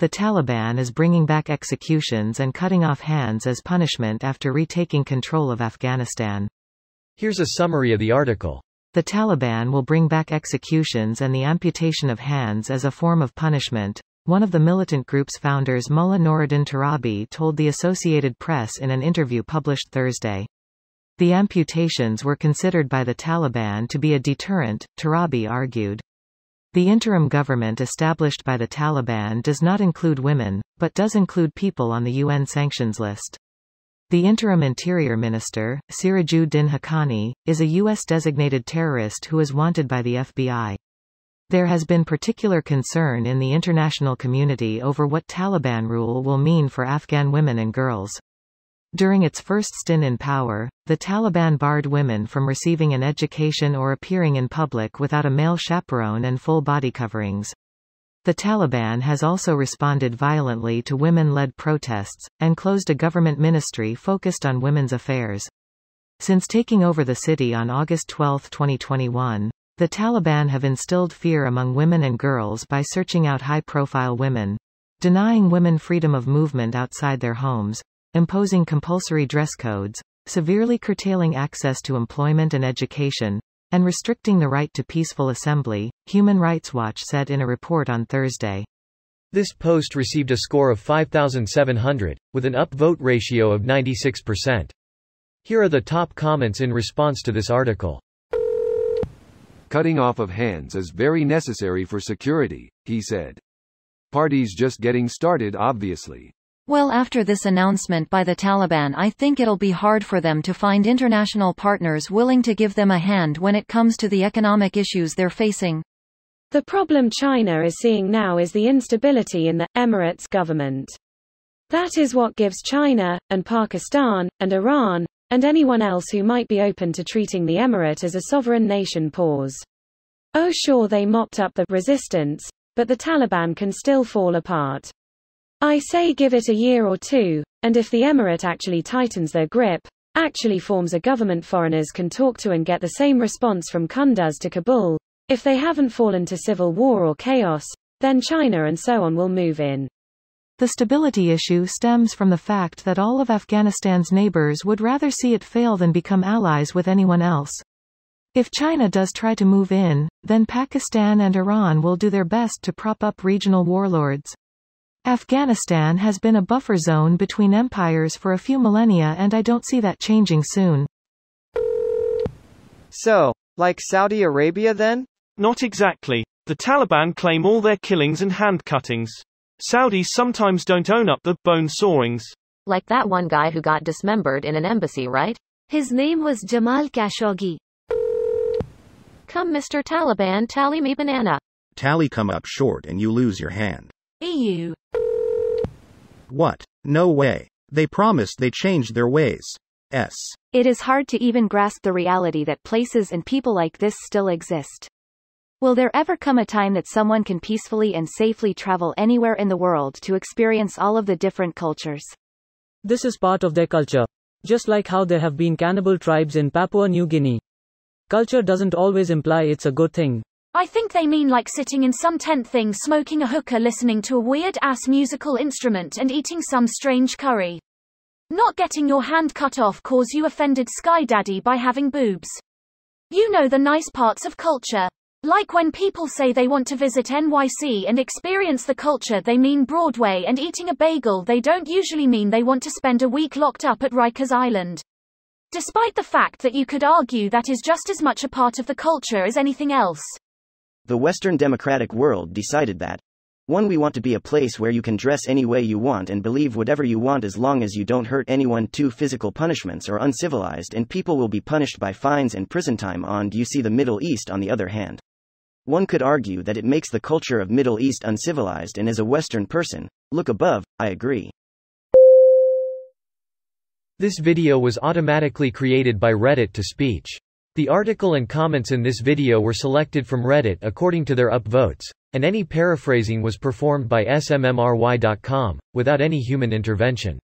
the Taliban is bringing back executions and cutting off hands as punishment after retaking control of Afghanistan. Here's a summary of the article. The Taliban will bring back executions and the amputation of hands as a form of punishment, one of the militant group's founders, Mullah Noruddin Tarabi, told the Associated Press in an interview published Thursday. The amputations were considered by the Taliban to be a deterrent, Tarabi argued. The interim government established by the Taliban does not include women, but does include people on the UN sanctions list. The interim Interior Minister, Sirajuddin Haqqani, is a U.S.-designated terrorist who is wanted by the FBI. There has been particular concern in the international community over what Taliban rule will mean for Afghan women and girls. During its first stint in power, the Taliban barred women from receiving an education or appearing in public without a male chaperone and full body coverings. The Taliban has also responded violently to women-led protests, and closed a government ministry focused on women's affairs. Since taking over the city on August 12, 2021, the Taliban have instilled fear among women and girls by searching out high-profile women, denying women freedom of movement outside their homes, imposing compulsory dress codes, severely curtailing access to employment and education, and restricting the right to peaceful assembly, Human Rights Watch said in a report on Thursday. This post received a score of 5,700, with an upvote ratio of 96%. Here are the top comments in response to this article. Cutting off of hands is very necessary for security, he said. Party's just getting started, obviously. Well, after this announcement by the Taliban, I think it'll be hard for them to find international partners willing to give them a hand when it comes to the economic issues they're facing. The problem China is seeing now is the instability in the Emirates government. That is what gives China, and Pakistan, and Iran, and anyone else who might be open to treating the Emirate as a sovereign nation pause. Oh, sure, they mopped up the resistance, but the Taliban can still fall apart. I say give it a year or two, and if the Emirate actually tightens their grip, actually forms a government foreigners can talk to and get the same response from Kunduz to Kabul, if they haven't fallen to civil war or chaos, then China and so on will move in. The stability issue stems from the fact that all of Afghanistan's neighbors would rather see it fail than become allies with anyone else. If China does try to move in, then Pakistan and Iran will do their best to prop up regional warlords. Afghanistan has been a buffer zone between empires for a few millennia, and I don't see that changing soon. So, like Saudi Arabia then? Not exactly. The Taliban claim all their killings and hand cuttings. Saudis sometimes don't own up the bone sawings. Like that one guy who got dismembered in an embassy, right? His name was Jamal Khashoggi. Come, Mr. Taliban, tally me banana. Tally come up short and you lose your hand. EU. What? No way. They promised they changed their ways. It is hard to even grasp the reality that places and people like this still exist. Will there ever come a time that someone can peacefully and safely travel anywhere in the world to experience all of the different cultures? This is part of their culture. Just like how there have been cannibal tribes in Papua New Guinea. Culture doesn't always imply it's a good thing. I think they mean like sitting in some tent thing smoking a hookah listening to a weird-ass musical instrument and eating some strange curry. Not getting your hand cut off cause you offended Sky Daddy by having boobs. You know the nice parts of culture. Like when people say they want to visit NYC and experience the culture, they mean Broadway and eating a bagel. They don't usually mean they want to spend a week locked up at Rikers Island. Despite the fact that you could argue that is just as much a part of the culture as anything else. The Western democratic world decided that 1. We want to be a place where you can dress any way you want and believe whatever you want as long as you don't hurt anyone. 2. Physical punishments are uncivilized and people will be punished by fines and prison time. And you see the Middle East on the other hand. One could argue that it makes the culture of Middle East uncivilized, and as a Western person, look above, I agree. This video was automatically created by Reddit to speech. The article and comments in this video were selected from Reddit according to their upvotes, and any paraphrasing was performed by smmry.com, without any human intervention.